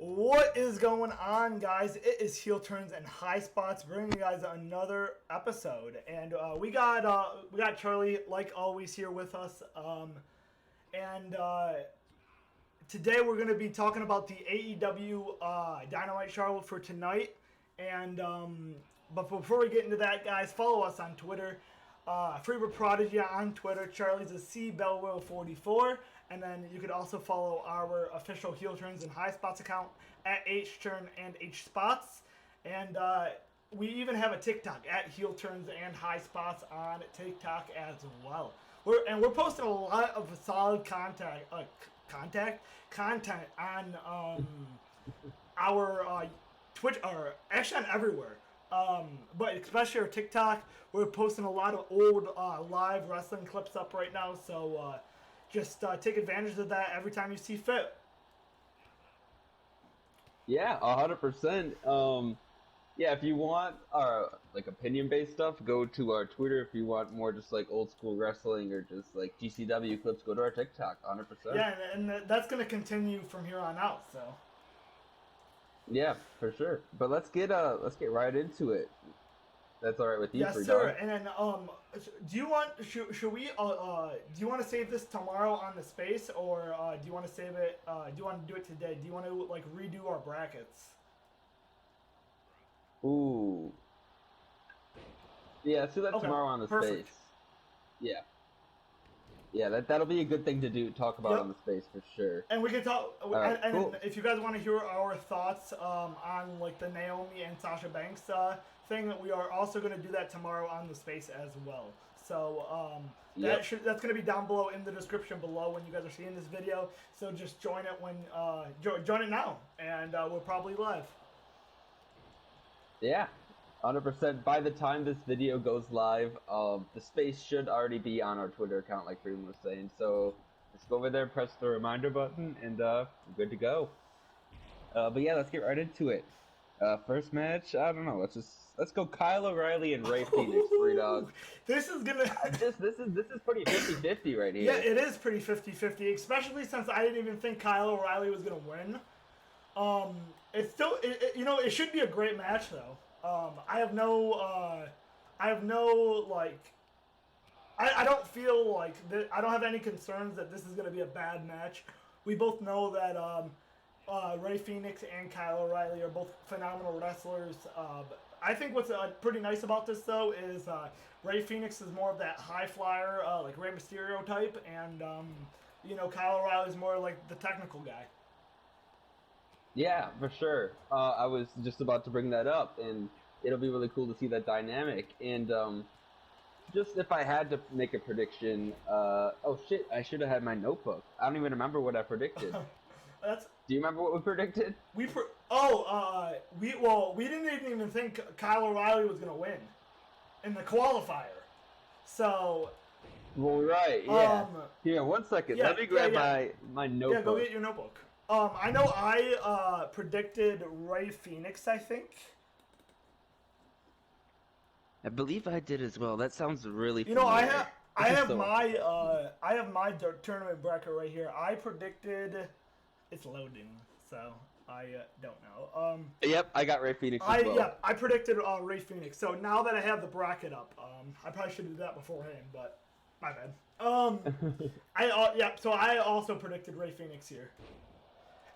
What is going on, guys? It is Heel Turns and High Spots, bringing you guys another episode, and we got Charlie like always here with us, and today we're going to be talking about the AEW Dynamite Charlotte for tonight, and but before we get into that, guys, follow us on Twitter. Freebird Prodigy on Twitter. Charlie's a CBellWill44. And then you could also follow our official Heel Turns and High Spots account at HTurn and HSpots. And we even have a TikTok at Heel Turns and High Spots on TikTok as well. We're posting a lot of solid content on our Twitch, or actually on everywhere. But especially our TikTok, we're posting a lot of old live wrestling clips up right now, so just take advantage of that every time you see fit. Yeah, 100%. Yeah, if you want our like opinion-based stuff, go to our Twitter. If you want more just like old school wrestling or just like GCW clips, go to our TikTok. 100%. Yeah, and that's gonna continue from here on out. So. Yeah, for sure. But let's get right into it. That's all right with you, yes, Free sir. Dog? And then do you want should we do you want to save this tomorrow on the space, or do you want to save it? Do you want to do it today? Do you want to like redo our brackets? Ooh. Yeah, let's do that tomorrow on the perfect. space. Yeah. Yeah, that'll be a good thing to do. Talk about on the space for sure. And we can talk. Right, and cool. if you guys want to hear our thoughts on like the Naomi and Sasha Banks thing, we are also going to do that tomorrow on the space as well. So that's going to be down below in the description below when you guys are seeing this video. So just join it when join it now, and we're probably live. Yeah. 100%. By the time this video goes live, the space should already be on our Twitter account, like Freeman was saying. So just go over there, press the reminder button, and we're good to go. But yeah, let's get right into it. First match, I don't know. Let's go Kyle O'Reilly and Ray Fenix, Free Dog. This is gonna. this is pretty 50-50 right here. Yeah, it is pretty 50-50, especially since I didn't even think Kyle O'Reilly was gonna win. It's still, it should be a great match though. I don't feel like I don't have any concerns that this is going to be a bad match. We both know that Ray Fenix and Kyle O'Reilly are both phenomenal wrestlers. I think what's pretty nice about this though is Ray Fenix is more of that high flyer, like Rey Mysterio type, and Kyle O'Reilly is more like the technical guy. Yeah, for sure. I was just about to bring that up, and it'll be really cool to see that dynamic. And just if I had to make a prediction, oh shit, I should have had my notebook. I don't even remember what I predicted. Do you remember what we predicted? We didn't even think Kyle O'Reilly was gonna win in the qualifier. So. Well, right, yeah. Here, 1 second. Let me grab my notebook. Yeah, go get your notebook. I know I predicted Ray Fenix, I think. I believe I did as well. That sounds really familiar. I have my tournament bracket right here. I predicted it's loading, so I don't know. Yep, I got Ray Fenix as well. Yeah, I predicted Ray Fenix. So now that I have the bracket up, I probably should do that beforehand, but my bad. So I also predicted Ray Fenix here.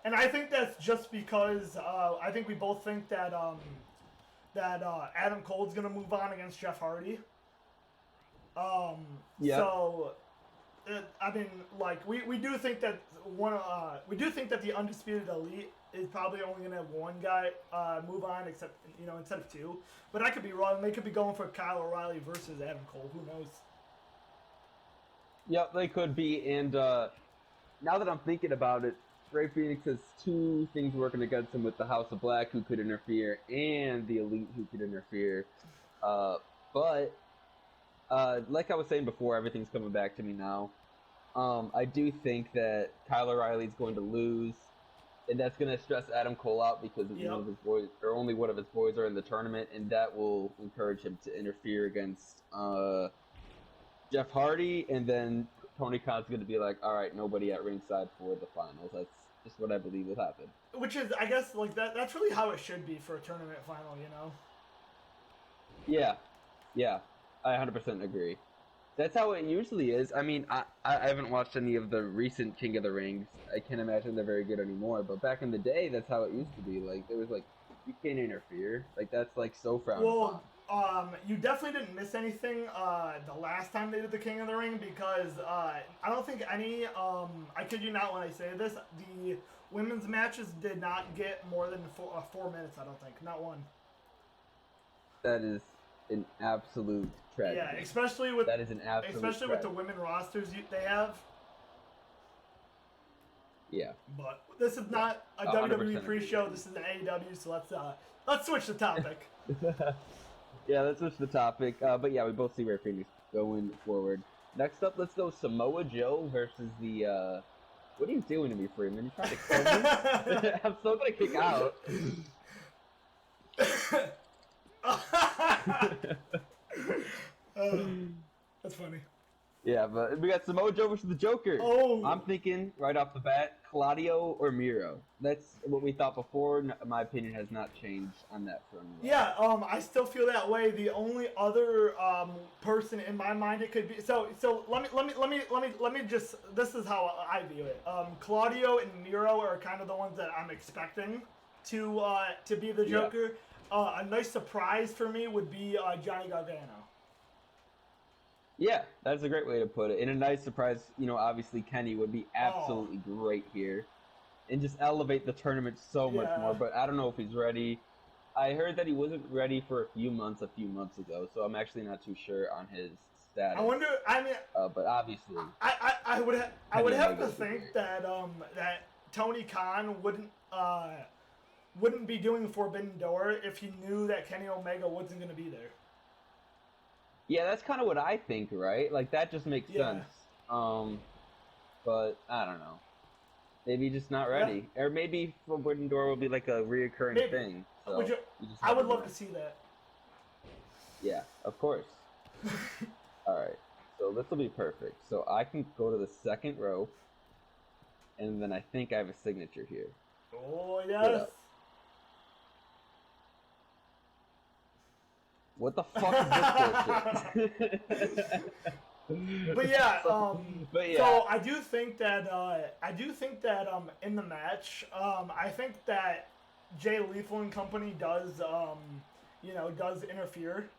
And I think that's just because I think we both think that Adam Cole's gonna move on against Jeff Hardy. So I mean, like we do think that the Undisputed Elite is probably only gonna have one guy move on, except instead of two. But I could be wrong. They could be going for Kyle O'Reilly versus Adam Cole. Who knows? Yep, they could be. And now that I'm thinking about it, Ray Fenix has two things working against him with the House of Black, who could interfere, and the Elite, who could interfere. But like I was saying before, everything's coming back to me now. I do think that Kyle O'Reilly is going to lose, and that's going to stress Adam Cole out because one of his boys, or only one of his boys, are in the tournament, and that will encourage him to interfere against Jeff Hardy, and then Tony Khan's going to be like, all right, nobody at ringside for the finals. just what I believe will happen. Which is, I guess, like that's really how it should be for a tournament final, you know? Yeah, I 100% agree. That's how it usually is. I mean, I haven't watched any of the recent King of the Rings. I can't imagine they're very good anymore. But back in the day, that's how it used to be. Like, there was like, you can't interfere. Like, that's like so frowned upon. You definitely didn't miss anything the last time they did the King of the Ring because I don't think any, I kid you not when I say this, the women's matches did not get more than 4 minutes, I don't think. Not one. That is an absolute tragedy. Yeah, especially with that is an absolute especially with the women rosters they have. Yeah. But this is not a WWE pre-show. This is an AEW. So let's switch the topic. Yeah, let's switch the topic. But yeah, we both see where Phoenix going forward. Next up, let's go Samoa Joe versus the. What are you doing to me, Freeman? You trying to kill me? I'm still gonna kick out. That's funny. Yeah, but we got Samoa Joe versus the Joker. Oh. I'm thinking right off the bat, Claudio or Miro. That's what we thought before. My opinion has not changed on that front. Yeah, I still feel that way. The only other person in my mind it could be so let me just this is how I view it. Claudio and Miro are kind of the ones that I'm expecting to be the Joker. Yeah. A nice surprise for me would be Johnny Gargano. Yeah, that's a great way to put it. And a nice surprise, obviously Kenny would be absolutely great here. And just elevate the tournament so much more. But I don't know if he's ready. I heard that he wasn't ready for a few months ago. So I'm actually not too sure on his status. I wonder, but obviously. I would have to think that that Tony Khan wouldn't be doing Forbidden Door if he knew that Kenny Omega wasn't going to be there. Yeah, that's kind of what I think, right? Like, that just makes sense. But, I don't know. Maybe just not ready. Yeah. Or maybe Forbidden Door will be like a reoccurring thing. So I would love to see that. Yeah, of course. Alright, so this will be perfect. So I can go to the second row. And then I think I have a signature here. Oh, yes. What the fuck is this bullshit? But yeah, so I do think that in the match, I think that Jay Lethal and company does interfere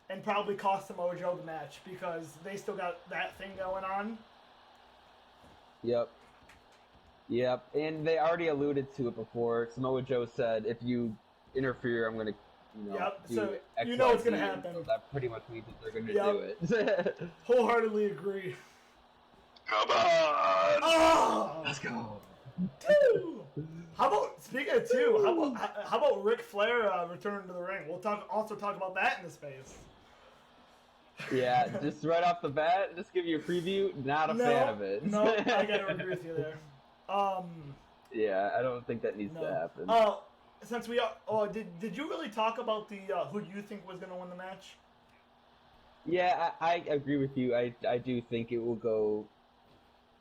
and probably cost Samoa Joe the match because they still got that thing going on. Yep, and they already alluded to it before. Samoa Joe said, if you interfere, I'm going to so X, you know Y, it's going to Z, happen. So that pretty much means that they're going to do it. Wholeheartedly agree. Come on! Oh! Let's go! 2! How about, speaking of 2, how about Ric Flair returning to the ring? We'll also talk about that in the space. Yeah, just right off the bat, just give you a preview, not a fan of it. No, I gotta agree with you there. Yeah, I don't think that needs to happen. Since we are, did you really talk about the who you think was gonna win the match? Yeah, I agree with you. I do think it will go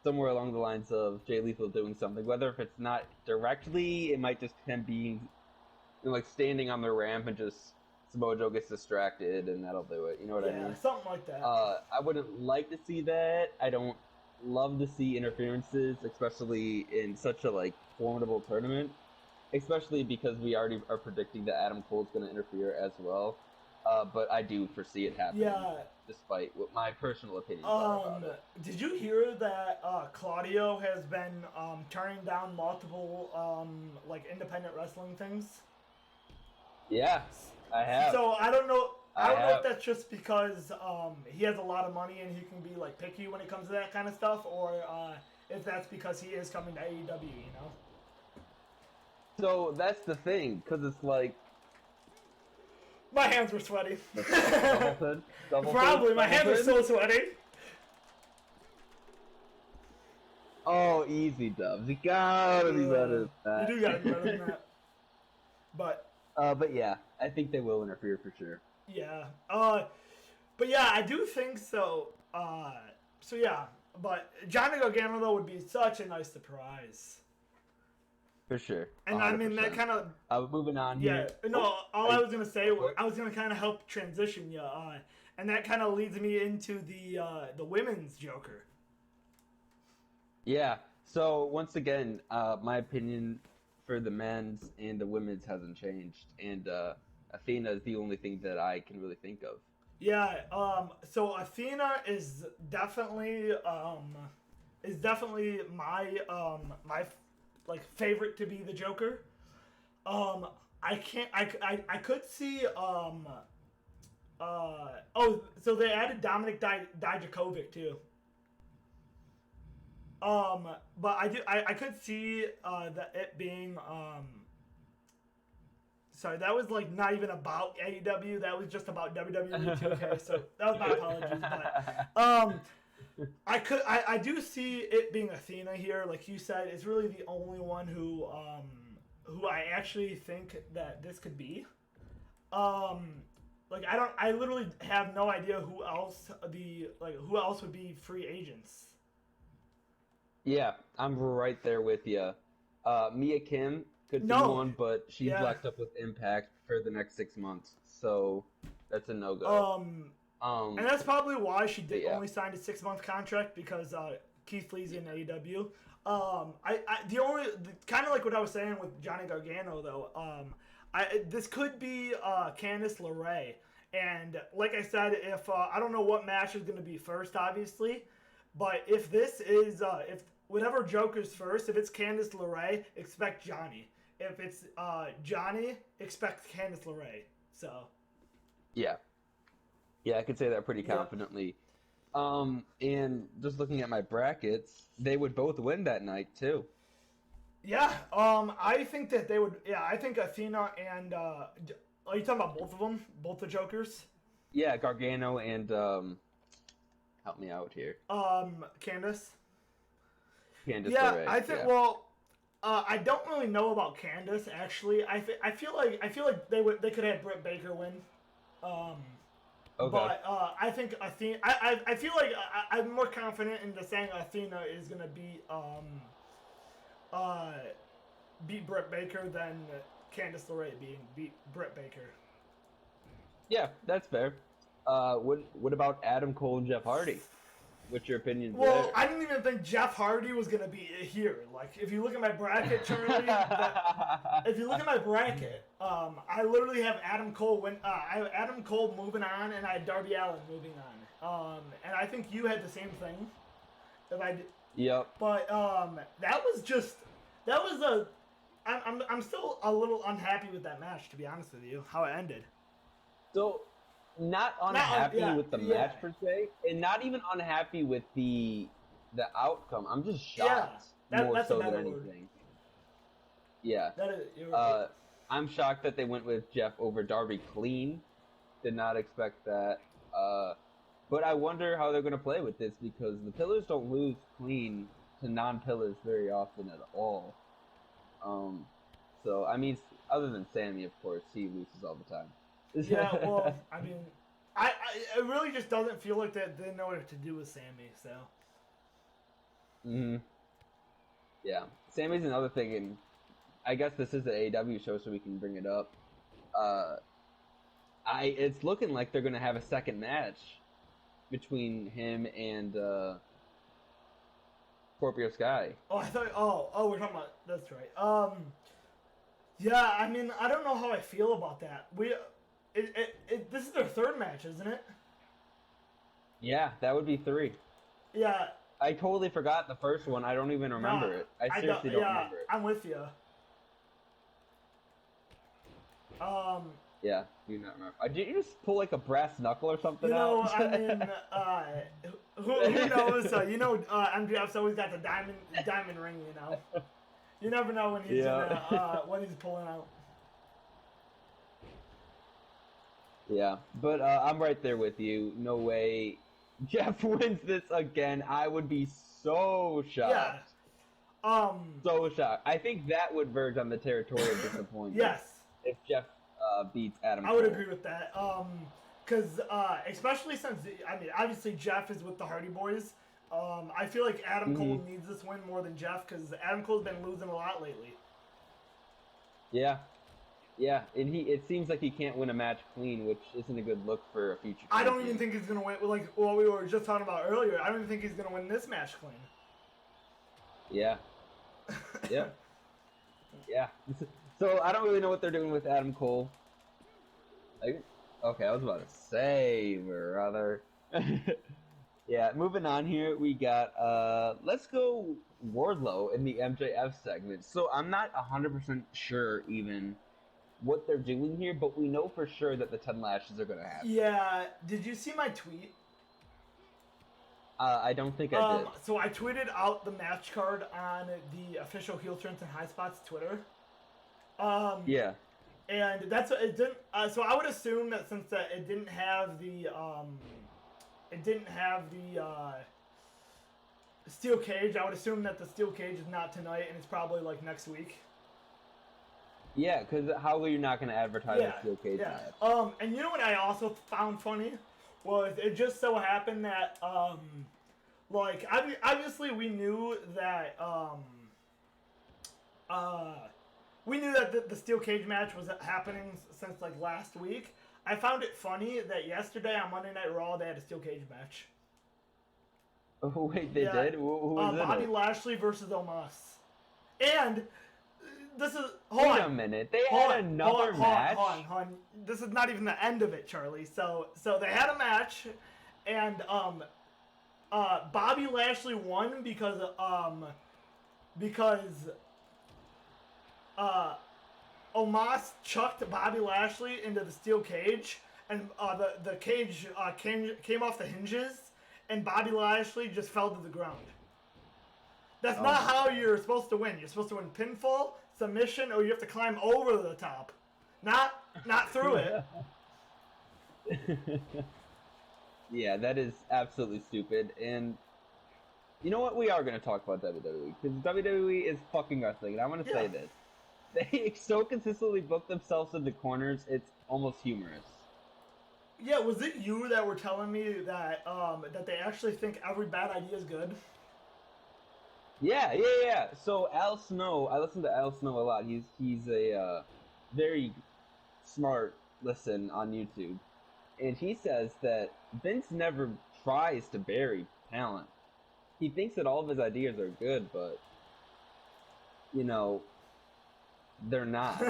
somewhere along the lines of Jay Lethal doing something. Whether if it's not directly, it might just him being like standing on the ramp and just Samoa Joe gets distracted and that'll do it. You know what I mean? Yeah, something like that. I wouldn't like to see that. I don't love to see interferences, especially in such a like formidable tournament. Especially because we already are predicting that Adam Cole's going to interfere as well. But I do foresee it happening. Yeah. Despite what my personal opinions are about it. Did you hear that Claudio has been turning down multiple independent wrestling things? Yeah, I have. So I don't know. I don't know if that's just because he has a lot of money and he can be like picky when it comes to that kind of stuff, or if that's because he is coming to AEW. So that's the thing, because it's like... My hands were sweaty. Double Probably, my hands are still sweaty. Oh, easy, Dubs. You gotta be better than that. You do gotta be better than that. But yeah, I think they will interfere for sure. Yeah. But yeah, I do think so. So yeah, but Johnny Gargano, though, would be such a nice surprise. For sure. And I mean, that 100%. kind of... Moving on Yeah, here. no, all I was going to say, what? I was going to kind of help transition you, and that kind of leads me into the women's Joker. Yeah. So once again, my opinion for the men's and the women's hasn't changed, and Athena is the only thing that I can really think of. Yeah. So Athena is definitely my my like favorite to be the Joker. I could see so they added Dominic Dijakovic too. But I could see that it being sorry, that was like not even about AEW, that was just about WWE 2K, so that was my apologies. But I do see it being Athena here, like you said, is really the only one who I actually think that this could be. Like I literally have no idea who else would be free agents. Yeah, I'm right there with you. Mia Kim could be one, but she's locked up with Impact for the next 6 months, so that's a no-go. And that's probably why she only signed a 6-month contract, because Keith Lee's in AEW. Kind of like what I was saying with Johnny Gargano though. This could be Candice LeRae, and like I said, if I don't know what match is going to be first, obviously, but if this is if whatever Joker's first, if it's Candice LeRae, expect Johnny. If it's Johnny, expect Candice LeRae. So. Yeah, I could say that pretty confidently. And just looking at my brackets, they would both win that night too. Yeah, I think that they would. Yeah, I think Athena and are you talking about both of them, both the Jokers? Yeah, Gargano and help me out here. Candice. Candice yeah, LeRae. I think. Yeah. Well, I don't really know about Candice actually. I feel like they could have Britt Baker win. Okay. But I think Athena. I feel like I'm more confident in the saying Athena is gonna beat Britt Baker than Candice LeRae beat Britt Baker. Yeah, that's fair. What about Adam Cole and Jeff Hardy? What's your opinion? Well, I didn't even think Jeff Hardy was gonna be here. Like, if you look at my bracket, Charlie, if you look at my bracket, I literally have Adam Cole I have Adam Cole moving on, and I had Darby Allin moving on. And I think you had the same thing. If I did. Yep. But I'm still a little unhappy with that match, to be honest with you, how it ended. So. Not unhappy with the match per se, and not even unhappy with the outcome. I'm just shocked more so than anything. Word. Yeah. I'm shocked that they went with Jeff over Darby clean. Did not expect that. But I wonder how they're going to play with this, because the Pillars don't lose clean to non-Pillars very often at all. So, I mean, other than Sammy, of course, he loses all the time. Yeah, well, I mean, it really just doesn't feel like that they know what to do with Sammy, so. Yeah, Sammy's another thing, and I guess this is the AEW show, so we can bring it up. It's looking like they're gonna have a second match between him and Scorpio Sky. Oh, I thought. Oh, we're talking about. That's right. Yeah, I mean, I don't know how I feel about that. This is their third match, isn't it? Yeah, that would be 3. Yeah. I totally forgot the first one. I don't even remember it. I seriously don't remember it. I'm with you. Yeah, you not remember. Did you just pull like a brass knuckle or something out? I mean, who knows? MJF's always got the diamond ring, you know. You never know when he's when he's pulling out. Yeah, but I'm right there with you. No way Jeff wins this again. I would be so shocked. Yeah. So shocked. I think that would verge on the territory of disappointment. Yes. If Jeff beats Adam Cole. I would agree with that. Because especially since, I mean, obviously Jeff is with the Hardy Boys. I feel like Adam Cole needs this win more than Jeff, because Adam Cole's been losing a lot lately. Yeah. Yeah, and it seems like he can't win a match clean, which isn't a good look for a future champion. I don't even think he's gonna win. Like what we were just talking about earlier, I don't even think he's gonna win this match clean. Yeah. Yeah. Yeah. So I don't really know what they're doing with Adam Cole. Okay, I was about to say, brother. Yeah, moving on here, we got let's go Wardlow in the MJF segment. So I'm not 100% sure even what they're doing here, but we know for sure that the 10 lashes are gonna happen. Yeah. Did you see my tweet? I don't think I did. So I tweeted out the match card on the official Heel Turns and High Spots Twitter. Yeah. And that's it didn't. So I would assume that since it didn't have the steel cage, I would assume that the steel cage is not tonight and it's probably like next week. Yeah, because how are you not going to advertise a steel cage match? And you know what I also found funny was it just so happened that like obviously we knew that the steel cage match was happening since like last week. I found it funny that yesterday on Monday Night Raw they had a steel cage match. Oh wait, they did? Who was Bobby it? Lashley versus Omos. And this is Wait a minute, they had another match? Hold on. This is not even the end of it, Charlie. So they had a match, and Bobby Lashley won because Omos chucked Bobby Lashley into the steel cage, and the cage came off the hinges, and Bobby Lashley just fell to the ground. That's not how you're supposed to win. You're supposed to win pinfall, submission, or you have to climb over the top, not through it. Yeah, that is absolutely stupid. And you know what? We are going to talk about WWE because WWE is fucking wrestling, and I want to say this: they so consistently book themselves into corners, it's almost humorous. Yeah, was it you that were telling me that that they actually think every bad idea is good? Yeah. So Al Snow, I listen to Al Snow a lot. He's a very smart listen on YouTube, and he says that Vince never tries to bury talent. He thinks that all of his ideas are good, but you know they're not.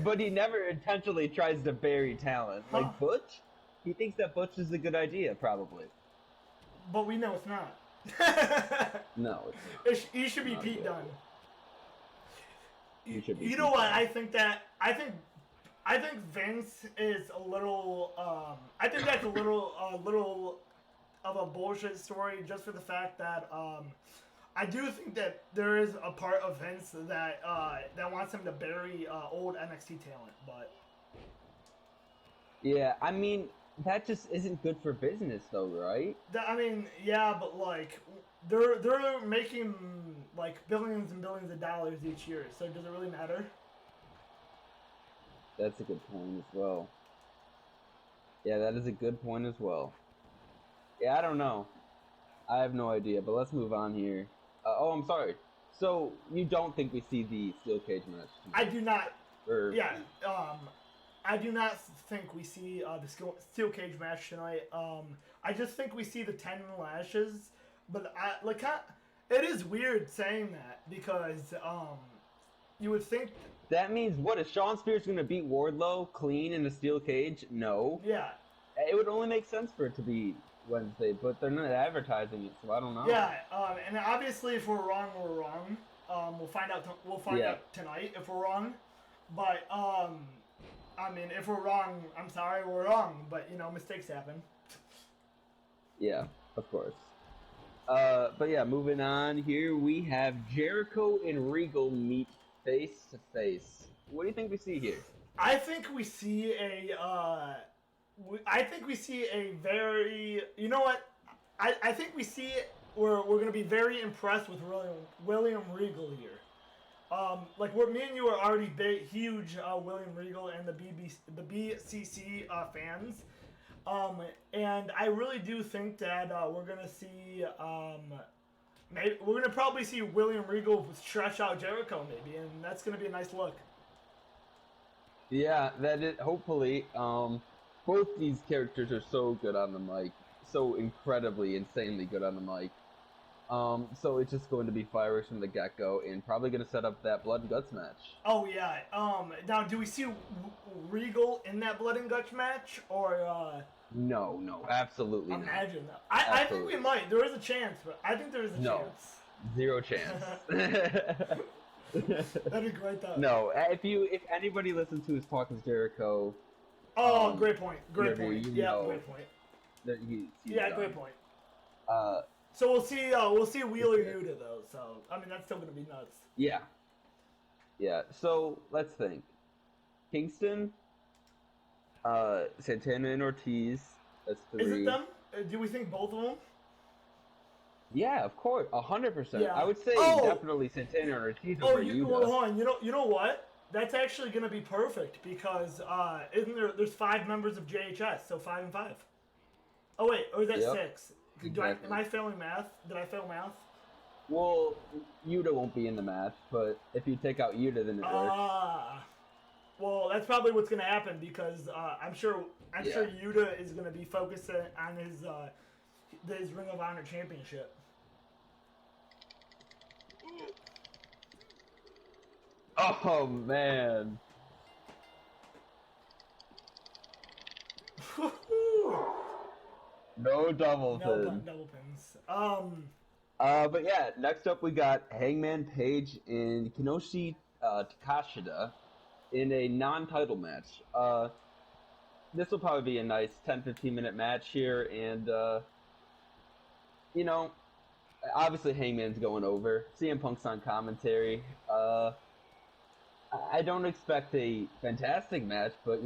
But he never intentionally tries to bury talent. Like Butch, he thinks that Butch is a good idea, probably. But we know it's not. No, he should be Pete Dunne. You know what? I think Vince is a little. I think that's a little of a bullshit story, just for the fact that I do think that there is a part of Vince that wants him to bury old NXT talent, but. Yeah, I mean, that just isn't good for business, though, right? I mean, yeah, but like they're making like billions and billions of dollars each year. So does it really matter? That's a good point as well. Yeah, that is a good point as well. Yeah, I don't know. I have no idea, but let's move on here. I'm sorry. So you don't think we see the steel cage match? I do not. I do not think we see the steel cage match tonight. I just think we see the 10 lashes, but it is weird saying that because you would think that means what? Is Shawn Spears going to beat Wardlow clean in the steel cage? No. Yeah. It would only make sense for it to be Wednesday, but they're not advertising it, so I don't know. Yeah, and obviously if we're wrong, we're wrong. We'll find out. We'll find out tonight if we're wrong. But I mean, if we're wrong, I'm sorry, we're wrong. But you know, mistakes happen. Yeah, of course. But yeah, moving on here, we have Jericho and Regal meet face to face. What do you think we see here? I think we see a very. You know what? I think we see it. We're gonna be very impressed with William Regal here. Like me and you are already huge William Regal and the BCC fans, and I really do think that we're gonna see we're gonna probably see William Regal stretch out Jericho maybe, and that's gonna be a nice look. Yeah, that is hopefully. Both these characters are so good on the mic, so incredibly, insanely good on the mic. So it's just going to be fireworks from the get-go, and probably going to set up that blood and guts match. Oh yeah. Now, do we see Regal in that blood and guts match, or? No, absolutely not. Imagine that. I think we might. There is a chance, but I think there is a chance. Zero chance. That'd be great though. No, if anybody listens to his Talk is Jericho. Oh, great point. Great interview, point. you Yeah, know great point. That Yeah, great point. Uh, So we'll see Wheeler Yuta though. So I mean that's still gonna be nuts. Yeah. Yeah. So let's think. Kingston, Santana and Ortiz. That's 3. Is it them? Do we think both of them? Yeah, of course, 100%. Yeah. I would say Oh! definitely Santana and Ortiz over Yuta. Well, hold on. You know what? That's actually gonna be perfect because isn't there's 5 members of JHS, so 5 and 5. Oh wait, or is that Yep. 6? Exactly. Am I failing math? Did I fail math? Well, Yuta won't be in the match, but if you take out Yuta, then it works. Well, that's probably what's gonna happen because I'm sure Yuta is gonna be focused on his Ring of Honor championship. Oh man. No double pin. No double pins. But yeah, next up we got Hangman Page and Kinoshi Takashita in a non-title match. This will probably be a nice 10-15 minute match here, and obviously Hangman's going over. CM Punk's on commentary. I don't expect a fantastic match, but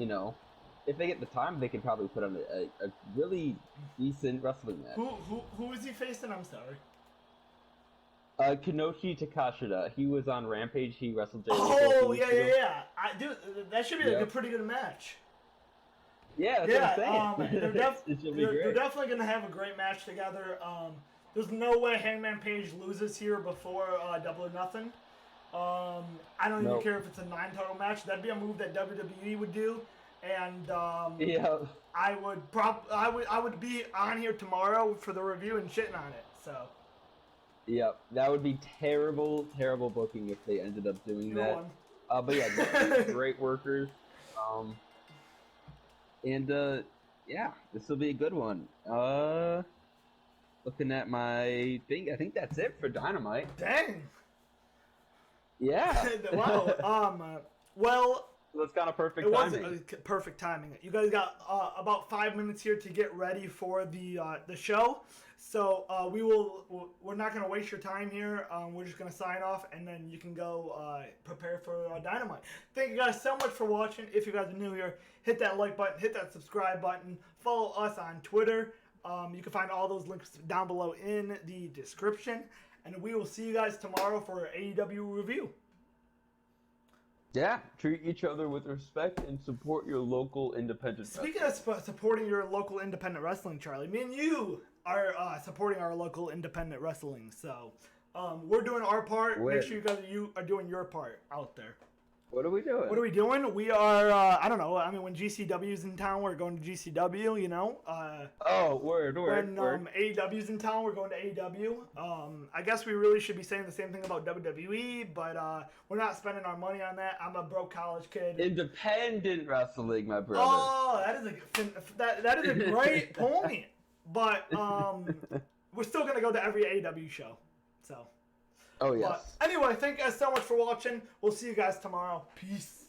if they get the time, they could probably put on a really decent wrestling match. Who is he facing? I'm sorry. Kinoshi Takashita. He was on Rampage. He wrestled Jericho. Oh, yeah. Dude, that should be like a pretty good match. Yeah, that's what I'm saying. It should be great. They're definitely going to have a great match together. There's no way Hangman Page loses here before Double or Nothing. I don't even care if it's a 9-title match. That'd be a move that WWE would do. And I would be on here tomorrow for the review and shitting on it. So. Yep, that would be terrible booking if they ended up doing that. But yeah, great workers. This will be a good one. Looking at my thing, I think that's it for Dynamite. Dang. Yeah. Wow. Well. That's kind of perfect timing. It was perfect timing. You guys got about 5 minutes here to get ready for the show. So we're not going to waste your time here. We're just going to sign off, and then you can go prepare for Dynamite. Thank you guys so much for watching. If you guys are new here, hit that like button, hit that subscribe button. Follow us on Twitter. You can find all those links down below in the description. And we will see you guys tomorrow for AEW review. Yeah, treat each other with respect and support your local independent Speaking of supporting your local independent wrestling, Charlie, me and you are supporting our local independent wrestling. So we're doing our part. Make sure you are doing your part out there. What are we doing? We are, I don't know. I mean, when GCW's in town, we're going to GCW, word. When AEW's in town, we're going to AEW. I guess we really should be saying the same thing about WWE, but we're not spending our money on that. I'm a broke college kid. Independent wrestling, my brother. Oh, that is a great point. But we're still going to go to every AEW show. So. Oh, yes. But anyway, thank you guys so much for watching. We'll see you guys tomorrow. Peace.